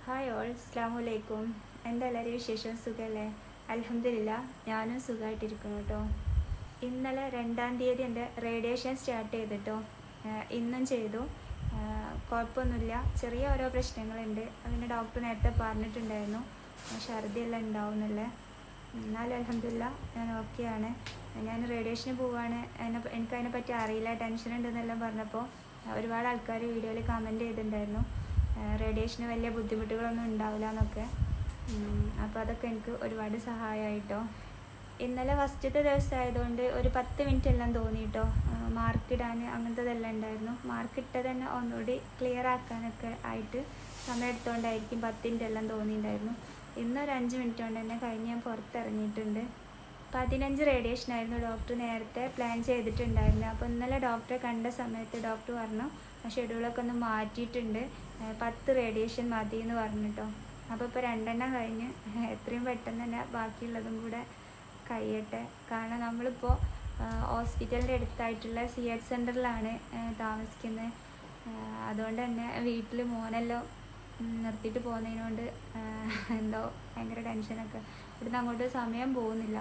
Hi all, അസ്സലാമു അലൈക്കും. എന്താ എല്ലാവരും വിശേഷം? സുഖമല്ലേ? അൽഹംദുലില്ലാ, ഞാനും സുഖമായിട്ടിരിക്കുന്നു കേട്ടോ. ഇന്നലെ 2-ാം തീയതി എൻ്റെ റേഡിയേഷൻ സ്റ്റാർട്ട് ചെയ്തിട്ടോ. ഇന്നും ചെയ്തു. കുഴപ്പമൊന്നുമില്ല, ചെറിയ ഓരോ പ്രശ്നങ്ങളുണ്ട്. പിന്നെ ഡോക്ടർ നേരത്തെ പറഞ്ഞിട്ടുണ്ടായിരുന്നു ഛർദിയെല്ലാം ഉണ്ടാവുന്നില്ലേ. എന്നാലും അൽഹംദുലില്ലാ ഞാൻ ഓക്കെയാണ്. ഞാൻ റേഡിയേഷന് പോവാണ്, എനിക്കതിനെപ്പറ്റി അറിയില്ല, ടെൻഷൻ ഉണ്ടെന്നെല്ലാം പറഞ്ഞപ്പോൾ ഒരുപാട് ആൾക്കാർ വീഡിയോയിൽ കമൻറ്റ് ചെയ്തിട്ടുണ്ടായിരുന്നു റേഡിയേഷന് വലിയ ബുദ്ധിമുട്ടുകളൊന്നും ഉണ്ടാവില്ല എന്നൊക്കെ. അപ്പോൾ അതൊക്കെ എനിക്ക് ഒരുപാട് സഹായമായിട്ടോ. ഇന്നലെ ഫസ്റ്റത്തെ ദിവസമായതുകൊണ്ട് ഒരു 10 മിനിറ്റ് എല്ലാം തോന്നിയിട്ടോ. മാർക്കിടാൻ അങ്ങനത്തതെല്ലാം ഉണ്ടായിരുന്നു. മാർക്കിട്ടത് തന്നെ ഒന്നുകൂടി ക്ലിയർ ആക്കാനൊക്കെ ആയിട്ട് സമയം എടുത്തുകൊണ്ടായിരിക്കും 10 മിനിറ്റ് എല്ലാം തോന്നിയിട്ടുണ്ടായിരുന്നു. ഇന്നൊരു 5 മിനിറ്റ് കൊണ്ട് തന്നെ കഴിഞ്ഞ് ഞാൻ പുറത്തിറങ്ങിയിട്ടുണ്ട്. 15 റേഡിയേഷൻ ആയിരുന്നു ഡോക്ടർ നേരത്തെ പ്ലാൻ ചെയ്തിട്ടുണ്ടായിരുന്നത്. അപ്പോൾ ഇന്നലെ ഡോക്ടറെ കണ്ട സമയത്ത് ഡോക്ടർ പറഞ്ഞു ഷെഡ്യൂളൊക്കെ ഒന്ന് മാറ്റിയിട്ടുണ്ട്, 10 റേഡിയേഷൻ മതി എന്ന് പറഞ്ഞിട്ടോ. അപ്പോൾ ഇപ്പോൾ 2 എണ്ണം കഴിഞ്ഞ് എത്രയും പെട്ടെന്ന് തന്നെ ബാക്കിയുള്ളതും കൂടെ കഴിയട്ടെ. കാരണം നമ്മളിപ്പോൾ ഹോസ്പിറ്റലിൻ്റെ അടുത്തായിട്ടുള്ള CH സെൻറ്ററിലാണ് താമസിക്കുന്നത്. അതുകൊണ്ട് തന്നെ വീട്ടിൽ മോനെല്ലാം നിർത്തിയിട്ട് പോകുന്നതിനോണ്ട് എന്തോ ഭയങ്കര ടെൻഷനൊക്കെ. ഇവിടുന്ന് അങ്ങോട്ട് സമയം പോകുന്നില്ല.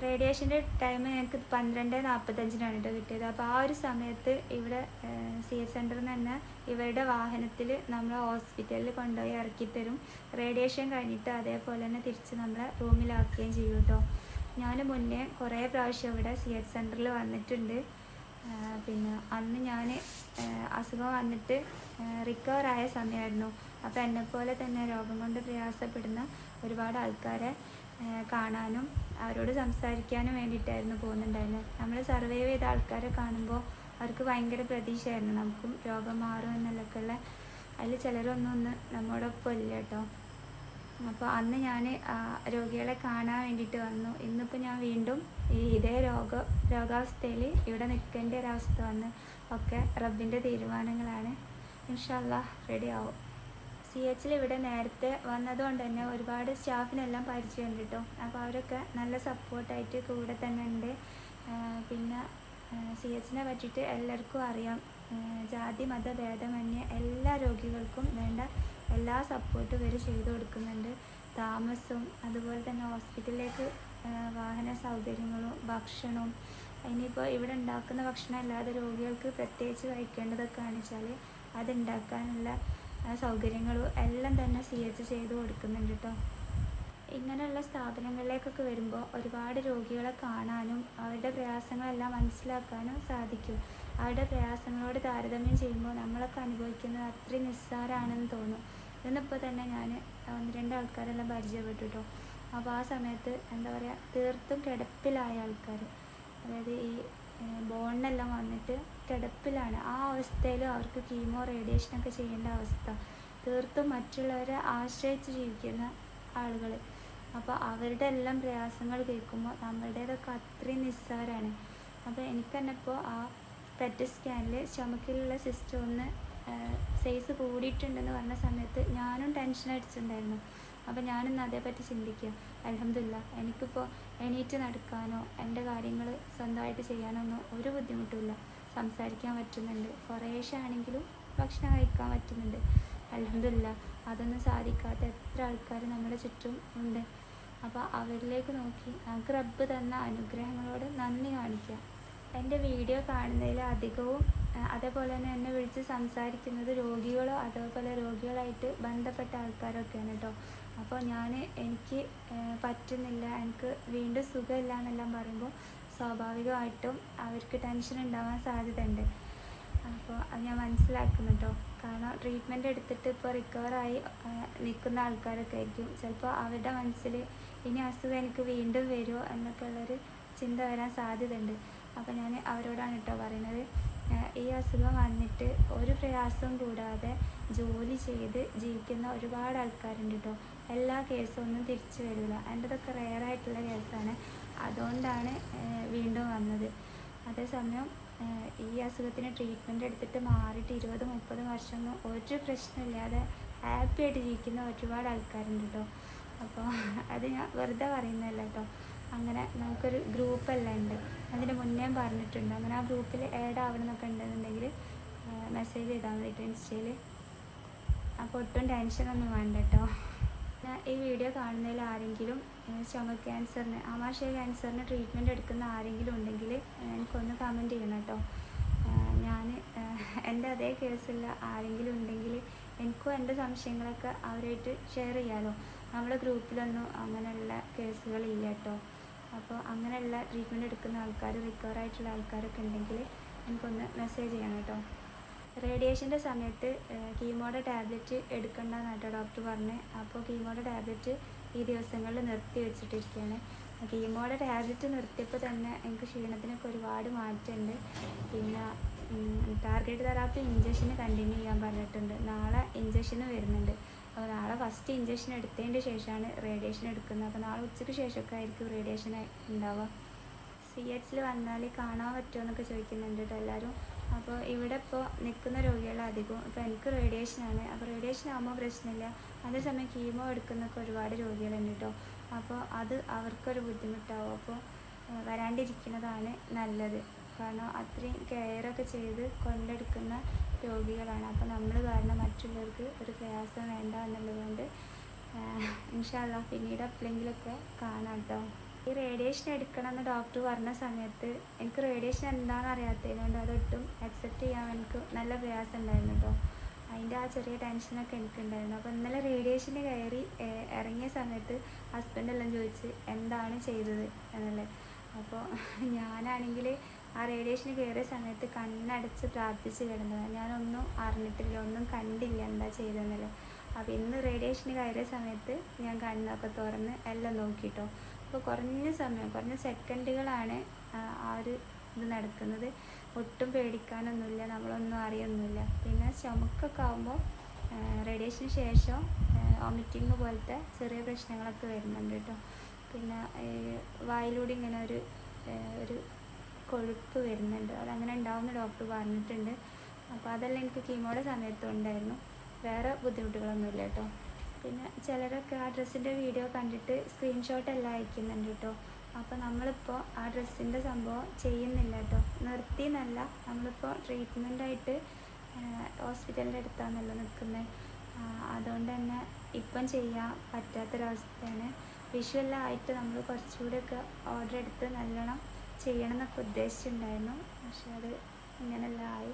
റേഡിയേഷൻ്റെ ടൈം ഞങ്ങൾക്ക് 12:45 കേട്ടോ കിട്ടിയത്. അപ്പോൾ ആ ഒരു സമയത്ത് ഇവിടെ CH സെൻറ്ററിൽ നിന്ന് തന്നെ ഇവരുടെ വാഹനത്തിൽ നമ്മളെ ഹോസ്പിറ്റലിൽ കൊണ്ടുപോയി ഇറക്കിത്തരും. റേഡിയേഷൻ കഴിഞ്ഞിട്ട് അതേപോലെ തന്നെ തിരിച്ച് നമ്മളെ റൂമിലാക്കുകയും ചെയ്യും കേട്ടോ. ഞാൻ മുന്നേ കുറേ പ്രാവശ്യം ഇവിടെ CH സെൻറ്ററിൽ വന്നിട്ടുണ്ട്. പിന്നെ അന്ന് ഞാൻ അസുഖം വന്നിട്ട് റിക്കവറായ സമയമായിരുന്നു. അപ്പോൾ എന്നെപ്പോലെ തന്നെ രോഗം കൊണ്ട് പ്രയാസപ്പെടുന്ന ഒരുപാട് ആൾക്കാരെ കാണാനും അവരോട് സംസാരിക്കാനും വേണ്ടിയിട്ടായിരുന്നു പോകുന്നുണ്ടായിരുന്നത്. നമ്മൾ സർവൈവ് ചെയ്ത ആൾക്കാരെ കാണുമ്പോൾ അവർക്ക് ഭയങ്കര പ്രതീക്ഷയായിരുന്നു നമുക്കും രോഗം മാറും എന്നൊക്കെ ഉള്ള. അതിൽ ചിലരൊന്നും നമ്മോടൊപ്പം ഇല്ല കേട്ടോ. അപ്പോൾ അന്ന് ഞാൻ രോഗികളെ കാണാൻ വേണ്ടിയിട്ട് വന്നു. ഇന്നിപ്പോൾ ഞാൻ വീണ്ടും ഇതേ രോഗാവസ്ഥയിൽ ഇവിടെ നിൽക്കേണ്ട ഒരവസ്ഥ വന്ന്. ഒക്കെ റബ്ബിൻ്റെ തീരുമാനങ്ങളാണ്. ഇൻഷാ അല്ലാഹ് റെഡി ആവും. CHൽ ഇവിടെ നേരത്തെ വന്നതുകൊണ്ട് തന്നെ ഒരുപാട് സ്റ്റാഫിനെല്ലാം പരിചയമുണ്ട് കേട്ടോ. അപ്പോൾ അവരൊക്കെ നല്ല സപ്പോർട്ടായിട്ട് കൂടെ തന്നെ ഉണ്ട്. പിന്നെ CHനെ പറ്റിയിട്ട് എല്ലാവർക്കും അറിയാം. ജാതി മത ഭേദമന്യേ എല്ലാ രോഗികൾക്കും വേണ്ട എല്ലാ സപ്പോർട്ടും ഇവർ ചെയ്തു കൊടുക്കുന്നുണ്ട്. താമസവും അതുപോലെ തന്നെ ഹോസ്പിറ്റലിലേക്ക് വാഹന സൗകര്യങ്ങളും ഭക്ഷണവും. ഇനിയിപ്പോൾ ഇവിടെ ഉണ്ടാക്കുന്ന ഭക്ഷണം അല്ലാതെ രോഗികൾക്ക് പ്രത്യേകിച്ച് കഴിക്കേണ്ടതൊക്കെ ആണെന്ന് അതുണ്ടാക്കാനുള്ള സൗകര്യങ്ങളും എല്ലാം തന്നെ CH ചെയ്ത് കൊടുക്കുന്നുണ്ട് കേട്ടോ. ഇങ്ങനെയുള്ള സ്ഥാപനങ്ങളിലേക്കൊക്കെ വരുമ്പോൾ ഒരുപാട് രോഗികളെ കാണാനും അവരുടെ പ്രയാസങ്ങളെല്ലാം മനസ്സിലാക്കാനും സാധിക്കും. അവരുടെ പ്രയാസങ്ങളോട് താരതമ്യം ചെയ്യുമ്പോൾ നമ്മളൊക്കെ അനുഭവിക്കുന്നത് അത്രയും നിസ്സാരമാണെന്ന് തോന്നും. ഇന്നിപ്പോൾ തന്നെ ഞാൻ 1-2 ആൾക്കാരെല്ലാം പരിചയപ്പെട്ടു കേട്ടോ. അപ്പോൾ ആ സമയത്ത് എന്താ പറയുക, തീർത്തും കിടപ്പിലായ ആൾക്കാർ, അതായത് ഈ ബോണിനെല്ലാം വന്നിട്ട് കിടപ്പിലാണ്. ആ അവസ്ഥയിലും അവർക്ക് കീമോ റേഡിയേഷനൊക്കെ ചെയ്യേണ്ട അവസ്ഥ. തീർത്തും മറ്റുള്ളവരെ ആശ്രയിച്ച് ജീവിക്കുന്ന ആളുകൾ. അപ്പോൾ അവരുടെ എല്ലാം പ്രയാസങ്ങൾ കേൾക്കുമ്പോൾ നമ്മളുടേതൊക്കെ അത്രയും നിസ്സാരമാണ്. അപ്പോൾ എനിക്ക് തന്നെ ഇപ്പോൾ ആ PET സ്കാനിൽ സ്റ്റൊമക്കിലുള്ള സിസ്റ്റം ഒന്ന് സൈസ് കൂടിയിട്ടുണ്ടെന്ന് പറഞ്ഞ സമയത്ത് ഞാനും ടെൻഷൻ അടിച്ചിട്ടുണ്ടായിരുന്നു. അപ്പോൾ ഞാനിന്ന് അതേപ്പറ്റി ചിന്തിക്കുക. അൽഹംദുലില്ലാ എനിക്കിപ്പോൾ എണീറ്റ് നടക്കാനോ എൻ്റെ കാര്യങ്ങൾ സ്വന്തമായിട്ട് ചെയ്യാനൊന്നും ഒരു ബുദ്ധിമുട്ടുമില്ല. സംസാരിക്കാൻ പറ്റുന്നുണ്ട്, കുറേശ്ശെ ആണെങ്കിലും ഭക്ഷണം കഴിക്കാൻ പറ്റുന്നുണ്ട്. അൽഹംദുലില്ലാ അതൊന്നും സാധിക്കാത്ത എത്ര ആൾക്കാർ നമ്മുടെ ചുറ്റും ഉണ്ട്. അപ്പോൾ അവരിലേക്ക് നോക്കി നമുക്ക് റബ്ബ് തന്ന അനുഗ്രഹങ്ങളോട് നന്ദി കാണിക്കുക. എൻ്റെ വീഡിയോ കാണുന്നതിൽ അധികവും അതേപോലെ തന്നെ എന്നെ വിളിച്ച് സംസാരിക്കുന്നത് രോഗികളോ അതേപോലെ രോഗികളായിട്ട് ബന്ധപ്പെട്ട ആൾക്കാരൊക്കെയാണ് കേട്ടോ. അപ്പോൾ എനിക്ക് പറ്റുന്നില്ല, എനിക്ക് വീണ്ടും സുഖമില്ല എന്നെല്ലാം പറയുമ്പോൾ സ്വാഭാവികമായിട്ടും അവർക്ക് ടെൻഷൻ ഉണ്ടാവാൻ സാധ്യതയുണ്ട്. അപ്പോൾ അത് ഞാൻ മനസ്സിലാക്കുന്നു കേട്ടോ. കാരണം ട്രീറ്റ്മെൻറ്റ് എടുത്തിട്ട് ഇപ്പോൾ റിക്കവറായി നിൽക്കുന്ന ആൾക്കാരൊക്കെ ആയിരിക്കും ചിലപ്പോൾ അവരുടെ മനസ്സിൽ ഇനി അസുഖം എനിക്ക് വീണ്ടും വരുമോ എന്നൊക്കെ ഉള്ളൊരു ചിന്ത വരാൻ സാധ്യതയുണ്ട്. അപ്പോൾ ഞാൻ അവരോടാണ് കേട്ടോ പറയുന്നത്, ഈ അസുഖം വന്നിട്ട് ഒരു പ്രയാസവും കൂടാതെ ജോലി ചെയ്ത് ജീവിക്കുന്ന ഒരുപാട് ആൾക്കാരുണ്ട് കേട്ടോ. എല്ലാ കേസും ഒന്നും തിരിച്ചു വരില്ല. എൻ്റെതൊക്കെ റെയറായിട്ടുള്ള കേസാണ്, അതുകൊണ്ടാണ് വീണ്ടും വന്നത്. അതേസമയം ഈ അസുഖത്തിന് ട്രീറ്റ്മെൻറ്റ് എടുത്തിട്ട് മാറിയിട്ട് 20-30 വർഷമൊന്നും ഒരു പ്രശ്നമില്ലാതെ ഹാപ്പി ആയിട്ട് ജീവിക്കുന്ന ഒരുപാട് ആൾക്കാരുണ്ട് കേട്ടോ. അപ്പോൾ അത് ഞാൻ വെറുതെ പറയുന്നതല്ല കേട്ടോ. അങ്ങനെ നമുക്കൊരു ഗ്രൂപ്പെല്ലാം ഉണ്ട്, അതിന് മുന്നേ പറഞ്ഞിട്ടുണ്ട്. അങ്ങനെ ആ ഗ്രൂപ്പിൽ ആഡ് ആവണമെന്നൊക്കെ ഉണ്ടെന്നുണ്ടെങ്കിൽ മെസ്സേജ് ചെയ്താൽ മതി ഇൻസ്റ്റയിൽ. അപ്പോൾ ഒട്ടും ടെൻഷനൊന്നും വേണ്ട കേട്ടോ. ഈ വീഡിയോ കാണുന്നതിൽ ആരെങ്കിലും സ്റ്റൊമക്ക് ക്യാൻസറിന് ആമാശയ ക്യാൻസറിന് ട്രീറ്റ്മെൻറ്റ് എടുക്കുന്ന ആരെങ്കിലും ഉണ്ടെങ്കിൽ എനിക്കൊന്ന് കമൻറ്റ് ചെയ്യണം കേട്ടോ. ഞാൻ എൻ്റെ അതേ കേസുള്ള ആരെങ്കിലും ഉണ്ടെങ്കിൽ എനിക്കും എൻ്റെ സംശയങ്ങളൊക്കെ അവരായിട്ട് ഷെയർ ചെയ്യാമല്ലോ. നമ്മുടെ ഗ്രൂപ്പിലൊന്നും അങ്ങനെയുള്ള കേസുകളില്ല കേട്ടോ. അപ്പോൾ അങ്ങനെയുള്ള ട്രീറ്റ്മെൻറ്റ് എടുക്കുന്ന ആൾക്കാർ, റിക്കവർ ആയിട്ടുള്ള ആൾക്കാരൊക്കെ ഉണ്ടെങ്കിൽ എനിക്കൊന്ന് മെസ്സേജ് ചെയ്യണം കേട്ടോ. റേഡിയേഷൻ്റെ സമയത്ത് കീമോയുടെ ടാബ്ലറ്റ് എടുക്കണ്ടെന്ന് കേട്ടോ ഡോക്ടർ പറഞ്ഞത്. അപ്പോൾ കീമോയുടെ ടാബ്ലറ്റ് ഈ ദിവസങ്ങളിൽ നിർത്തി വെച്ചിട്ടിരിക്കുകയാണ്. കീമോയുടെ ടാബ്ലറ്റ് നിർത്തിയപ്പോൾ തന്നെ എനിക്ക് ക്ഷീണത്തിനൊക്കെ ഒരുപാട് മാറ്റമുണ്ട്. പിന്നെ ടാർഗറ്റ് തെറാപ്പി ഇഞ്ചക്ഷന് കണ്ടിന്യൂ ചെയ്യാൻ പറഞ്ഞിട്ടുണ്ട്. നാളെ ഇഞ്ചക്ഷന് വരുന്നുണ്ട്. അപ്പോൾ നാളെ ഫസ്റ്റ് ഇഞ്ചക്ഷൻ എടുത്തതിൻ്റെ ശേഷമാണ് റേഡിയേഷൻ എടുക്കുന്നത്. അപ്പോൾ നാളെ ഉച്ചയ്ക്ക് ശേഷമൊക്കെ ആയിരിക്കും റേഡിയേഷൻ ഉണ്ടാവുക. CHൽ വന്നാൽ കാണാൻ പറ്റുമോ എന്നൊക്കെ ചോദിക്കുന്നുണ്ട് കേട്ടോ എല്ലാവരും. അപ്പോൾ ഇവിടെ ഇപ്പോൾ നിൽക്കുന്ന രോഗികളധികവും ഇപ്പോൾ എനിക്ക് റേഡിയേഷനാണ്. അപ്പോൾ റേഡിയേഷൻ ആകുമ്പോൾ പ്രശ്നമില്ല. അതേസമയം കീമോ എടുക്കുന്നൊക്കെ ഒരുപാട് രോഗികളുണ്ട് കേട്ടോ. അപ്പോൾ അത് അവർക്കൊരു ബുദ്ധിമുട്ടാവും. അപ്പോൾ വരാണ്ടിരിക്കുന്നതാണ് നല്ലത്. കാരണം അത്രയും കെയറൊക്കെ ചെയ്ത് കൊണ്ടെടുക്കുന്ന രോഗികളാണ്. അപ്പോൾ നമ്മൾ കാരണം മറ്റുള്ളവർക്ക് ഒരു പ്രയാസം വേണ്ട എന്നുള്ളതുകൊണ്ട് ഇൻഷാ അല്ലാഹ് പിന്നീട് എപ്പോഴെങ്കിലുമൊക്കെ കാണാം കേട്ടോ. ഈ റേഡിയേഷൻ എടുക്കണമെന്ന് ഡോക്ടർ പറഞ്ഞ സമയത്ത് എനിക്ക് റേഡിയേഷൻ എന്താണെന്ന് അറിയാത്തതിനുകൊണ്ട് അതൊട്ടും അക്സെപ്റ്റ് ചെയ്യാൻ എനിക്ക് നല്ല പ്രയാസം ഉണ്ടായിരുന്നു കേട്ടോ. അതിൻ്റെ ആ ചെറിയ ടെൻഷനൊക്കെ എനിക്കുണ്ടായിരുന്നു. അപ്പോൾ ഇന്നലെ റേഡിയേഷന് കയറി ഇറങ്ങിയ സമയത്ത് ഹസ്ബൻഡെല്ലാം ചോദിച്ച് എന്താണ് ചെയ്തത് എന്നുള്ളത്. അപ്പോൾ ഞാനാണെങ്കിൽ ആ റേഡിയേഷന് കയറിയ സമയത്ത് കണ്ണടച്ച് പ്രാർത്ഥിച്ച് കിടന്നതാണ്. ഞാനൊന്നും അറിഞ്ഞിട്ടില്ല, ഒന്നും കണ്ടില്ല എന്താ ചെയ്തതെന്നല്ലോ. അപ്പോൾ ഇന്ന് റേഡിയേഷന് കയറിയ സമയത്ത് ഞാൻ കണ്ണൊക്കെ തുറന്ന് എല്ലാം നോക്കിട്ടോ. അപ്പോൾ കുറഞ്ഞ സമയം, കുറഞ്ഞ സെക്കൻഡുകളാണ് ആ ഒരു ഇത് നടക്കുന്നത്. ഒട്ടും പേടിക്കാനൊന്നുമില്ല, നമ്മളൊന്നും അറിയൊന്നുമില്ല. പിന്നെ സ്റ്റൊമക്കൊക്കെ ആകുമ്പോൾ റേഡിയേഷന് ശേഷം വോമിറ്റിങ് പോലത്തെ ചെറിയ പ്രശ്നങ്ങളൊക്കെ വരുന്നുണ്ട് കേട്ടോ. പിന്നെ വായിലൂടെ ഇങ്ങനെ ഒരു കൊഴുപ്പ് വരുന്നുണ്ട്. അതങ്ങനെ ഉണ്ടാവുമെന്ന് ഡോക്ടർ പറഞ്ഞിട്ടുണ്ട്. അപ്പോൾ അതെല്ലാം എനിക്ക് കീമോയുടെ സമയത്തും ഉണ്ടായിരുന്നു. വേറെ ബുദ്ധിമുട്ടുകളൊന്നുമില്ല കേട്ടോ. പിന്നെ ചിലരൊക്കെ ആ ഡ്രസ്സിൻ്റെ വീഡിയോ കണ്ടിട്ട് സ്ക്രീൻഷോട്ട് എല്ലാം അയക്കുന്നുണ്ട് കേട്ടോ. അപ്പോൾ നമ്മളിപ്പോൾ ആ ഡ്രസ്സിൻ്റെ സംഭവം ചെയ്യുന്നില്ല കേട്ടോ. നിർത്തി എന്നല്ല, നമ്മളിപ്പോൾ ട്രീറ്റ്മെൻറ്റായിട്ട് ഹോസ്പിറ്റലിൻ്റെ അടുത്താണല്ലോ നിൽക്കുന്നത്. അതുകൊണ്ട് തന്നെ ഇപ്പം ചെയ്യാൻ പറ്റാത്തൊരവസ്ഥയാണ്. വിഷുവെല്ലാം ആയിട്ട് നമ്മൾ കുറച്ചുകൂടെയൊക്കെ ഓർഡർ എടുത്ത് നല്ലോണം ചെയ്യണം എന്നൊക്കെ ഉദ്ദേശിച്ചിട്ടുണ്ടായിരുന്നു. പക്ഷെ അത് ഇങ്ങനെല്ലാം ആയി.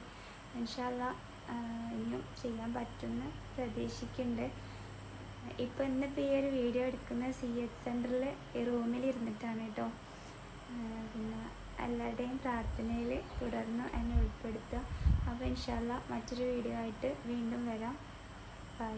ഇൻഷാ അല്ലാഹ് ഇനിയും ചെയ്യാൻ പറ്റുമെന്ന് പ്രതീക്ഷിക്കുന്നുണ്ട്. ഇപ്പോൾ ഇന്നിപ്പോൾ ഈ ഒരു വീഡിയോ എടുക്കുന്ന CH സെൻറ്ററിൽ ഈ റൂമിൽ ഇരുന്നിട്ടാണ് കേട്ടോ. പിന്നെ എല്ലാവരുടെയും പ്രാർത്ഥനയിൽ തുടർന്ന് എന്നെ ഉൾപ്പെടുത്തുക. അപ്പോൾ ഇൻഷാ അല്ലാഹ് മറ്റൊരു വീഡിയോ ആയിട്ട് വീണ്ടും വരാം. ബൈ.